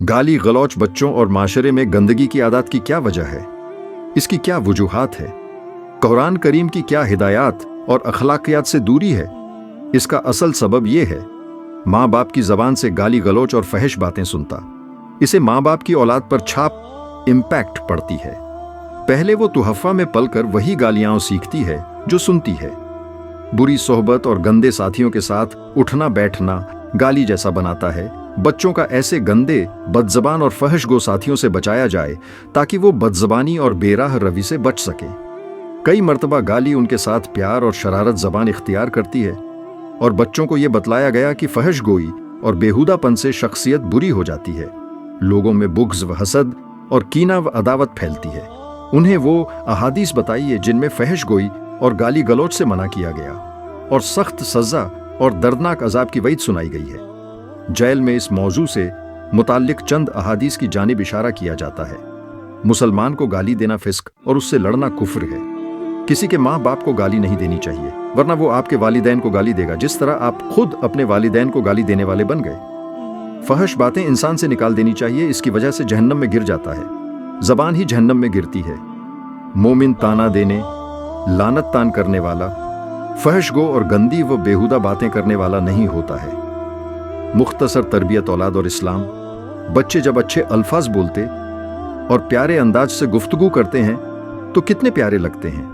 गाली गलौच बच्चों और माशरे में गंदगी की आदत की क्या वजह है? इसकी क्या वजूहात है? कुरान करीम की क्या हिदायत और अखलाकियात से दूरी है? इसका असल सबब यह है, माँ बाप की जबान से गाली गलौच और फहश बातें सुनता। इसे माँ बाप की औलाद पर छाप इम्पैक्ट पड़ती है। पहले वो तुहफ़ा में पलकर वही गालियां सीखती है जो सुनती है। बुरी सोहबत और गंदे साथियों के साथ उठना बैठना गाली जैसा बनाता है। बच्चों का ऐसे गंदे, बदजबान और फहशगो साथियों से बचाया जाए ताकि वो बदजबानी और बेराह रवि से बच सके। कई मर्तबा गाली उनके साथ प्यार और शरारत जबान इख्तियार करती है और बच्चों को ये बतलाया गया कि फहशगोई और बेहुदापन से शख्सियत बुरी हो जाती है। लोगों में बुग़्ज़ व हसद और कीना व अदावत फैलती है। उन्हें वो अहादीस बताइए जिनमें फहशगोई और गाली गलौच से मना किया गया और सख्त सज़ा और दर्दनाक अजाब की वईद सुनाई गई है। जेल में इस मौजू से मुताल्लिक चंद अहादीस की जानिब इशारा किया जाता है। मुसलमान को गाली देना फिस्क और उससे लड़ना कुफ्र है। किसी के माँ बाप को गाली नहीं देनी चाहिए, वरना वो आपके वालिदैन को गाली देगा जिस तरह आप खुद अपने वालिदैन को गाली देने वाले बन गए। फहश बातें इंसान से निकाल देनी चाहिए, इसकी वजह से जहन्नम में गिर जाता है। जबान ही जहन्नम में गिरती है। मोमिन ताना देने, लानत तान करने वाला, फहशगो और गंदी व बेहुदा बातें करने वाला नहीं होता है। मुख्तसर तरबियत औलाद और इस्लाम। बच्चे जब अच्छे अल्फाज बोलते और प्यारे अंदाज से गुफ्तगू करते हैं तो कितने प्यारे लगते हैं,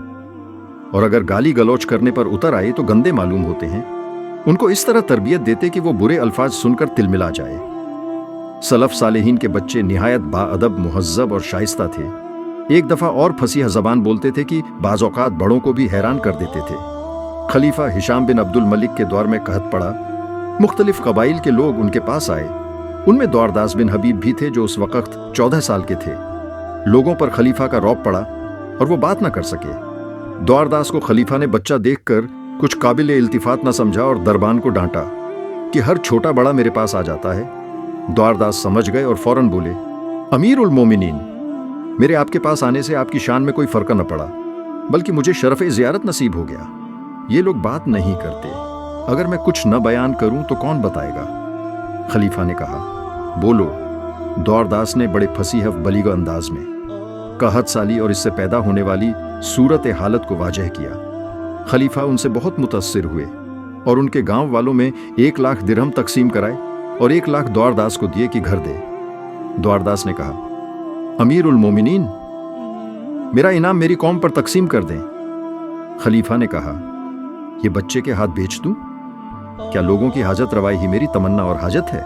और अगर गाली गलौच करने पर उतर आए तो गंदे मालूम होते हैं। उनको इस तरह तरबियत देते कि वो बुरे अल्फाज सुनकर तिलमिला जाए। सलफ सालेहीन के बच्चे निहायत बाअदब, मुहज्जब और शाइस्ता थे। एक दफ़ा और फसीह ज़बान बोलते थे कि बाज़ औक़ात बड़ों को भी हैरान कर देते थे। खलीफा हिशाम बिन अब्दुल मलिक के दौर में कहत पड़ा। मुख्तलिफ कबाइल के लोग उनके पास आए। उनमें दौरदास बिन हबीब भी थे जो उस वक़्त 14 साल के थे। लोगों पर खलीफा का रौब पड़ा और वो बात ना कर सके। दौरदास को खलीफा ने बच्चा देखकर कुछ काबिल इल्तिफात न समझा और दरबान को डांटा कि हर छोटा बड़ा मेरे पास आ जाता है। दौरदास समझ गए और फौरन बोले, अमीर उल मोमिनीन, मेरे आपके पास आने से आपकी शान में कोई फ़र्क न पड़ा, बल्कि मुझे शरफ़ ज़ियारत नसीब हो गया। ये लोग बात नहीं करते, अगर मैं कुछ न बयान करूं तो कौन बताएगा? खलीफा ने कहा, बोलो। दौरदास ने बड़े फसीह बलीग अंदाज में कहत साली और इससे पैदा होने वाली सूरत हालत को वाजह किया। खलीफा उनसे बहुत मुतस्सिर हुए और उनके गांव वालों में 1 लाख दिरहम तकसीम कराए और 1 लाख दौरदास को दिए कि घर दे। दौरदास ने कहा, अमीर उल मोमिनीन, मेरा इनाम मेरी कौम पर तकसीम कर दें। खलीफा ने कहा, ये बच्चे के हाथ बेच दूं? क्या लोगों की हाजत रवाई ही मेरी तमन्ना और हाजत है?